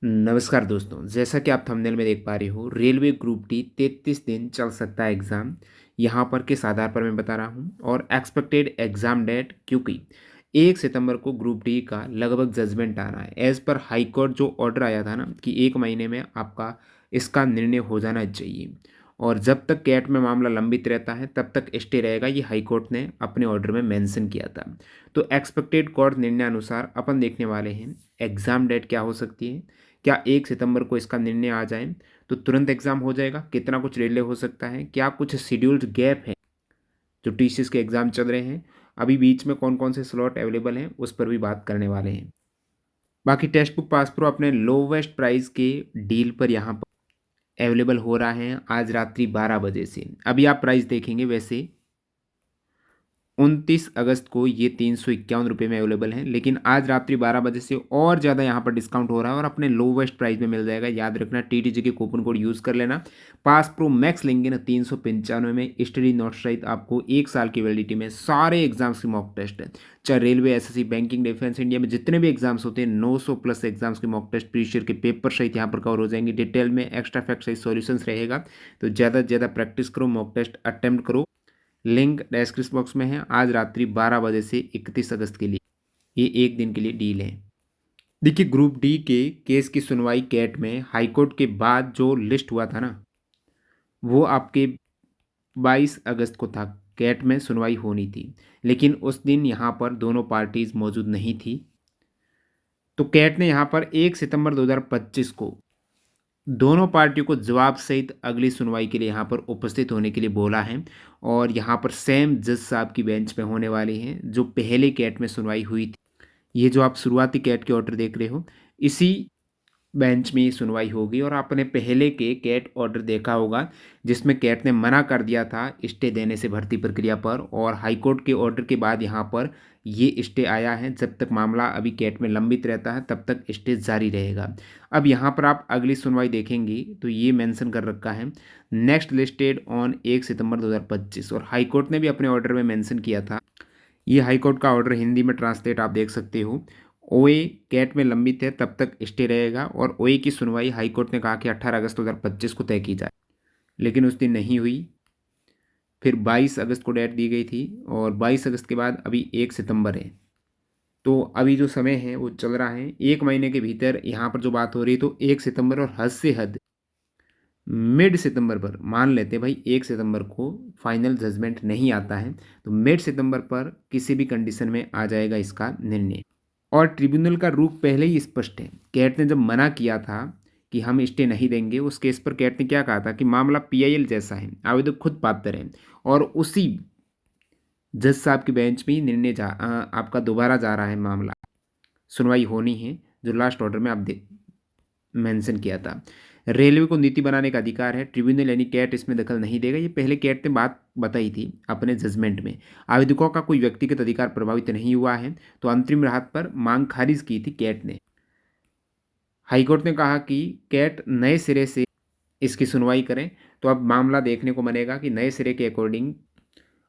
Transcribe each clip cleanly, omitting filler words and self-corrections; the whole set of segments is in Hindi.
नमस्कार दोस्तों, जैसा कि आप थंबनेल में देख पा रहे हो, रेलवे ग्रुप डी 33 दिन चल सकता है एग्ज़ाम। यहाँ पर किस आधार पर मैं बता रहा हूँ और एक्सपेक्टेड एग्ज़ाम डेट, क्योंकि 1 सितंबर को ग्रुप डी का लगभग जजमेंट आना है। एज़ पर हाई कोर्ट जो ऑर्डर आया था ना कि 1 महीने में आपका इसका निर्णय हो जाना चाहिए और जब तक कैट में मामला लंबित रहता है तब तक स्टे रहेगा, ये हाई कोर्ट ने अपने ऑर्डर में मेंशन किया था। तो एक्सपेक्टेड कोर्ट निर्णय अनुसार अपन देखने वाले हैं एग्ज़ाम डेट क्या हो सकती है। क्या 1 सितंबर को इसका निर्णय आ जाए तो तुरंत एग्ज़ाम हो जाएगा? कितना कुछ डिले हो सकता है? क्या कुछ शेड्यूल्ड गैप है जो टीसीएस के एग्ज़ाम चल रहे हैं? अभी बीच में कौन-कौन से स्लॉट अवेलेबल हैं, उस पर भी बात करने वाले हैं। बाकी टेक्स्ट बुक पास प्रो अपने लोवेस्ट प्राइस के डील पर यहाँ पर अवेलेबल हो रहा है आज रात्रि 12 बजे से। अभी आप प्राइस देखेंगे, वैसे 29 अगस्त को ये 351 रुपये में अवेलेबल है, लेकिन आज रात्रि 12 बजे से और ज़्यादा यहाँ पर डिस्काउंट हो रहा है और अपने लोवेस्ट प्राइस में मिल जाएगा। याद रखना, टीटीजी के कूपन कोड यूज़ कर लेना। पास प्रो मैक्स लेंगे ना 395 में स्टडी नोट सहित आपको 1 साल की वैलिडिटी में सारे एग्जाम्स की मॉक टेस्ट है। चाहे railway, SSC, banking, defence, India में जितने भी एग्जाम्स होते हैं 900 प्लस एग्जाम्स के मॉक टेस्ट प्रीशियर के पेपर सहित यहाँ पर कवर हो जाएंगे। डिटेल में एक्स्ट्रा फैक्ट सहित सॉल्यूशंस रहेगा, तो ज़्यादा से ज़्यादा प्रैक्टिस करो, मॉक टेस्ट अटेम्प्ट करो। लिंक डिस्क्रिप्शन बॉक्स में है। आज रात्रि 12 बजे से 31 अगस्त के लिए ये एक दिन के लिए डील है। देखिए, ग्रुप डी के केस की सुनवाई कैट में हाईकोर्ट के बाद जो लिस्ट हुआ था ना, वो आपके 22 अगस्त को था। कैट में सुनवाई होनी थी, लेकिन उस दिन यहाँ पर दोनों पार्टीज मौजूद नहीं थी। तो कैट ने यहाँ पर 1 सितंबर 2025 को दोनों पार्टियों को जवाब सहित अगली सुनवाई के लिए यहाँ पर उपस्थित होने के लिए बोला है और यहाँ पर सेम जज साहब की बेंच में होने वाली हैं जो पहले कैट में सुनवाई हुई थी। ये जो आप शुरुआती कैट के ऑर्डर देख रहे हो, इसी बेंच में ये सुनवाई होगी। और आपने पहले के कैट ऑर्डर देखा होगा जिसमें कैट ने मना कर दिया था स्टे देने से भर्ती प्रक्रिया पर, और हाईकोर्ट के ऑर्डर के बाद यहाँ पर ये स्टे आया है। जब तक मामला अभी कैट में लंबित रहता है तब तक स्टे जारी रहेगा। अब यहाँ पर आप अगली सुनवाई देखेंगी तो ये मेंशन कर रखा है नेक्स्ट लिस्टेड ऑन 1 सितंबर 2025, और हाईकोर्ट ने भी अपने ऑर्डर में मेंशन किया था। ये हाईकोर्ट का ऑर्डर हिंदी में ट्रांसलेट आप देख सकते हो। ओए कैट में लंबित है तब तक स्टे रहेगा, और ओए की सुनवाई हाईकोर्ट ने कहा कि 18 अगस्त 2025 को तय की जाए, लेकिन उस दिन नहीं हुई। फिर 22 अगस्त को डेट दी गई थी और 22 अगस्त के बाद अभी 1 सितंबर है। तो अभी जो समय है वो चल रहा है, 1 महीने के भीतर यहाँ पर जो बात हो रही है तो 1 सितंबर और हद से हद मिड सितंबर पर मान लेते हैं भाई 1 सितंबर को फाइनल जजमेंट नहीं आता है तो मिड सितंबर पर किसी भी कंडीशन में आ जाएगा इसका निर्णय। और ट्रिब्यूनल का रुख पहले ही स्पष्ट है। कैट ने जब मना किया था कि हम स्टे नहीं देंगे, उस केस पर कैट ने क्या कहा था कि मामला पीआईएल जैसा है, आवेदक खुद पात्र है, और उसी जज साहब की बेंच में ही निर्णय आपका दोबारा जा रहा है, मामला सुनवाई होनी है, जो लास्ट ऑर्डर में आप मेंशन किया था। रेलवे को नीति बनाने का अधिकार है, ट्रिब्यूनल यानी कैट इसमें दखल नहीं देगा। ये पहले कैट ने बात बताई थी अपने जजमेंट में। आवेदकों का कोई व्यक्तिगत अधिकार प्रभावित नहीं हुआ है, तो अंतरिम राहत पर मांग खारिज की थी कैट ने। हाईकोर्ट ने कहा कि कैट नए सिरे से इसकी सुनवाई करें, तो अब मामला देखने को मिलेगा कि नए सिरे के अकॉर्डिंग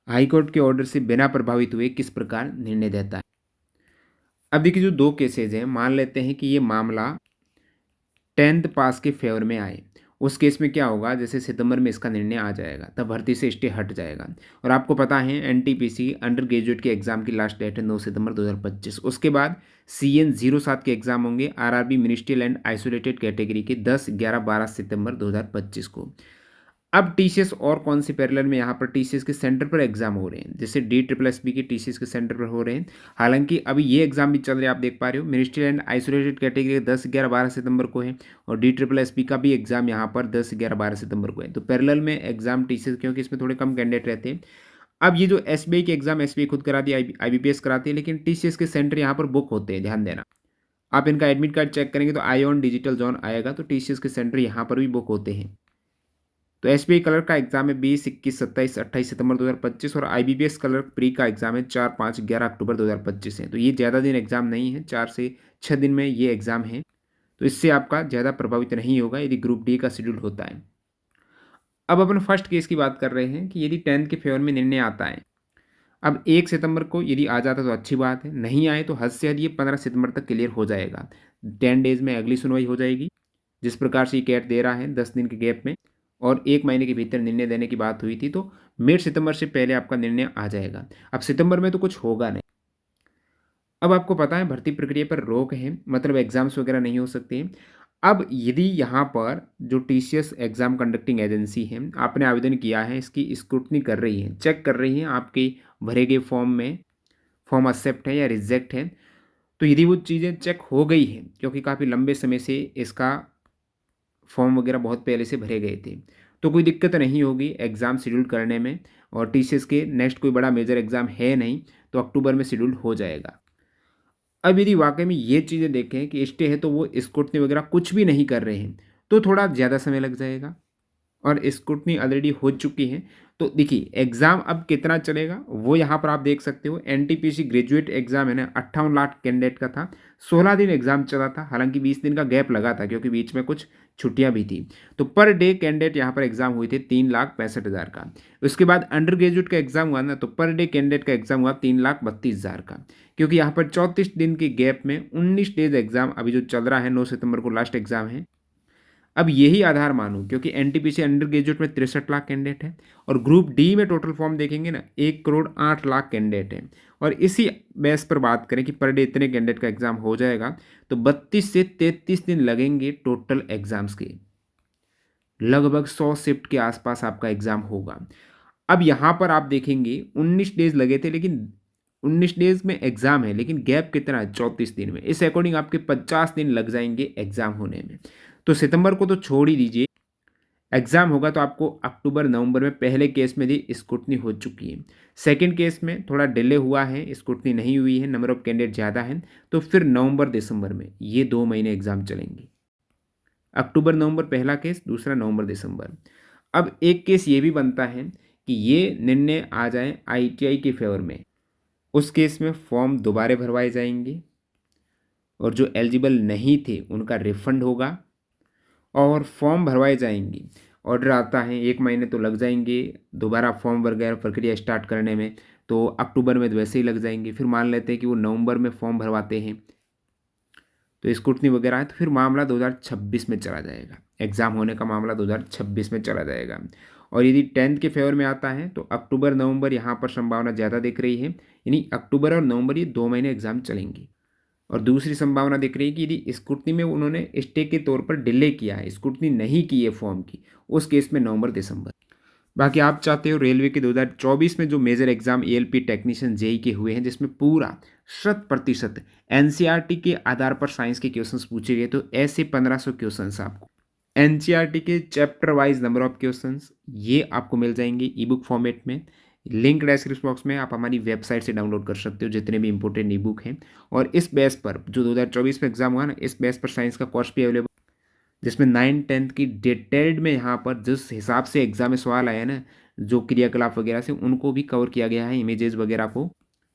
हाईकोर्ट के ऑर्डर से बिना प्रभावित हुए किस प्रकार निर्णय देता है। अब देखिए, जो दो केसेज हैं, मान लेते हैं कि ये मामला 10th पास के फेवर में आए, उस केस में क्या होगा, जैसे सितंबर में इसका निर्णय आ जाएगा तब भर्ती से स्टे हट जाएगा। और आपको पता है एनटीपीसी अंडर ग्रेजुएट के एग्जाम की लास्ट डेट है 9 सितंबर 2025। उसके बाद CN 07 के एग्जाम होंगे RRB ministerial and isolated category के 10, 11, 12 सितंबर 2025 को। अब टीसीएस और कौन सी पैरेलल में यहाँ पर टीसीएस के सेंटर पर एग्जाम हो रहे हैं, जैसे DSSB के टीसीएस के सेंटर पर हो रहे हैं। हालांकि अभी ये एग्जाम भी चल रहे हैं, आप देख पा रहे हो, मिनिस्ट्रियल एंड आइसोलेटेड कैटेगरी 10, 11, 12 सितंबर को है, और DSSB का भी एग्जाम यहाँ पर 10, 11, 12 सितंबर को है। तो पैरेलल में एग्जाम टीसीएस, क्योंकि इसमें थोड़े कम कैंडिडेट रहते हैं। अब ये जो एसबीआई के एग्जाम एसबीआई खुद कराती है, IBPS कराती है, लेकिन टीसीएस के सेंटर यहाँ पर बुक होते हैं, ध्यान देना। आप इनका एडमिट कार्ड चेक करेंगे तो आईऑन डिजिटल जोन आएगा, तो टीसीएस के सेंटर यहाँ पर भी बुक होते हैं। तो एसबीआई क्लर्क का एग्जाम है 20, 21, 27, 28 सितंबर 2025, और IBPS क्लर्क प्री का एग्जाम है 4, 5, 11 अक्टूबर 2025 है। तो ये ज़्यादा दिन एग्जाम नहीं है, 4 से 6 दिन में ये एग्जाम है, तो इससे आपका ज़्यादा प्रभावित नहीं होगा यदि ग्रुप डी का शेड्यूल होता है। अब अपन फर्स्ट केस की बात कर रहे हैं कि यदि 10th के फेवर में निर्णय आता है। अब 1 सितंबर को यदि आ जाता तो अच्छी बात है, नहीं आए तो हद से हद ये 15 सितंबर तक क्लियर हो जाएगा। 10 डेज़ में अगली सुनवाई हो जाएगी। जिस प्रकार से ये कैट दे रहा है 10 दिन के गैप में और 1 महीने के भीतर निर्णय देने की बात हुई थी, तो मिड सितंबर से पहले आपका निर्णय आ जाएगा। अब सितंबर में तो कुछ होगा नहीं। अब आपको पता है भर्ती प्रक्रिया पर रोक है, मतलब एग्ज़ाम्स वगैरह नहीं हो सकते हैं। अब यदि यहाँ पर जो टीसीएस एग्ज़ाम कंडक्टिंग एजेंसी है, आपने आवेदन किया है, इसकी स्क्रूटनी कर रही है, चेक कर रही है आपके भरे गए फॉर्म में, फॉर्म एक्सेप्ट है या रिजेक्ट है। तो यदि वो चीज़ें चेक हो गई हैं, क्योंकि काफ़ी लंबे समय से इसका फॉर्म वगैरह बहुत पहले से भरे गए थे, तो कोई दिक्कत नहीं होगी एग्ज़ाम शेड्यूल करने में। और टीसीएस के नेक्स्ट कोई बड़ा मेजर एग्ज़ाम है नहीं, तो अक्टूबर में शेड्यूल हो जाएगा। अब यदि वाक़ई में ये चीज़ें देखें कि स्टे है तो वो स्क्रूटनी वगैरह कुछ भी नहीं कर रहे हैं, तो थोड़ा ज़्यादा समय लग जाएगा और स्क्रूटनी ऑलरेडी हो चुकी है। तो देखिए एग्ज़ाम अब कितना चलेगा वो यहाँ पर आप देख सकते हो। एनटीपीसी ग्रेजुएट एग्ज़ाम है ना 58 लाख कैंडिडेट का था, 16 दिन एग्ज़ाम चला था, हालांकि 20 दिन का गैप लगा था क्योंकि बीच में कुछ छुट्टियां भी थी। तो पर डे कैंडिडेट यहाँ पर एग्ज़ाम हुए थे 3,65,000 का। उसके बाद अंडर ग्रेजुएट का एग्ज़ाम हुआ ना, तो पर डे कैंडिडेट का एग्ज़ाम हुआ 3,32,000 का, क्योंकि यहाँ पर 34 दिन के गैप में 19 डेज एग्ज़ाम अभी जो चल रहा है, 9 सितंबर को लास्ट एग्ज़ाम है। अब यही आधार मानूँ, क्योंकि एनटीपीसी अंडर ग्रेजुएट में 63 लाख कैंडिडेट है और ग्रुप डी में टोटल फॉर्म देखेंगे ना 1,08,00,000 कैंडिडेट है। और इसी बेस पर बात करें कि पर डे इतने कैंडिडेट का एग्ज़ाम हो जाएगा, तो 32 से 33 दिन लगेंगे टोटल एग्ज़ाम्स के। लगभग 100 शिफ्ट के आसपास आपका एग्ज़ाम होगा। अब यहाँ पर आप देखेंगे 19 डेज़ लगे थे, लेकिन 19 डेज़ में एग्ज़ाम है, लेकिन गैप कितना है 34 दिन में। इस अकॉर्डिंग आपके 50 दिन लग जाएंगे एग्ज़ाम होने में। तो सितंबर को तो छोड़ ही दीजिए, एग्ज़ाम होगा तो आपको अक्टूबर नवंबर में पहले केस में भी स्क्रूटनी हो चुकी है। सेकंड केस में थोड़ा डिले हुआ है, स्क्रूटनी नहीं हुई है, नंबर ऑफ़ कैंडिडेट ज़्यादा है, तो फिर नवंबर दिसंबर में ये 2 महीने एग्ज़ाम चलेंगे। अक्टूबर नवंबर पहला केस, दूसरा नवंबर दिसंबर। अब एक केस ये भी बनता है कि ये निर्णय आ जाए आईटीआई के फेवर में, उस केस में फॉर्म दोबारा भरवाए जाएंगे और जो एलिजिबल नहीं थे उनका रिफंड होगा और फॉर्म भरवाए जाएंगे। ऑर्डर आता है 1 महीने तो लग जाएंगे दोबारा फॉर्म वगैरह प्रक्रिया स्टार्ट करने में, तो अक्टूबर में तो वैसे ही लग जाएंगे। फिर मान लेते हैं कि वो नवंबर में फॉर्म भरवाते हैं, तो स्क्रूटनी वगैरह है, तो फिर मामला 2026 में चला जाएगा। एग्ज़ाम होने का मामला 2026 में चला जाएगा। और यदि 10th के फेवर में आता है तो अक्टूबर नवंबर यहाँ पर संभावना ज़्यादा दिख रही है, यानी अक्टूबर और नवंबर ये 2 महीने एग्ज़ाम चलेंगे। और दूसरी संभावना दिख रही है कि यदि स्क्रूटनी में उन्होंने स्टे के तौर पर डिले किया है, स्क्रूटनी नहीं की है फॉर्म की, उस केस में नवंबर दिसंबर। बाकी आप चाहते हो रेलवे के 2024 में जो major exam ALP technician JE के हुए हैं, जिसमें पूरा 100% एनसीईआरटी के आधार पर साइंस के क्वेश्चंस पूछे गए, तो ऐसे 1500 क्वेश्चंस आपको एनसीईआरटी के chapter wise number of questions ये आपको मिल जाएंगे ई बुक फॉर्मेट में। लिंक डिस्क्रिप्शन बॉक्स में आप हमारी वेबसाइट से डाउनलोड कर सकते हो जितने भी इंपॉर्टेंट ई बुक हैं। और इस बेस पर जो 2024 में एग्जाम हुआ ना, इस बेस पर साइंस का कोर्स भी अवेलेबल, जिसमें 9th-10th की डिटेल्ड में यहाँ पर जिस हिसाब से एग्जाम में सवाल आया ना, जो क्रियाकलाप वगैरह से उनको भी कवर किया गया है, इमेजेस वगैरह को।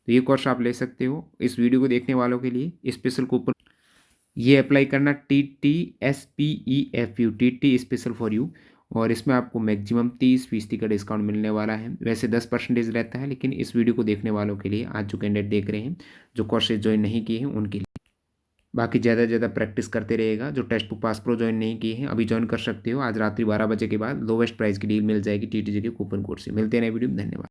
तो ये कोर्स आप ले सकते हो। इस वीडियो को देखने वालों के लिए स्पेशल कूपन ये अप्लाई करना TTSPEFU, TT special for you, और इसमें आपको मैक्सिमम 30% का डिस्काउंट मिलने वाला है। वैसे 10% रहता है, लेकिन इस वीडियो को देखने वालों के लिए, आज जो कैंडिडेट देख रहे हैं जो कोर्सेज ज्वाइन नहीं किए हैं उनके लिए। बाकी ज़्यादा से ज़्यादा प्रैक्टिस करते रहेगा। जो test book pass pro join नहीं किए हैं अभी ज्वाइन कर सकते हो। आज रात्रि 12 बजे के बाद लोवेस्ट प्राइस की डील मिल जाएगी TTG के कूपन कोड से। मिलते हैं नए वीडियो में, धन्यवाद।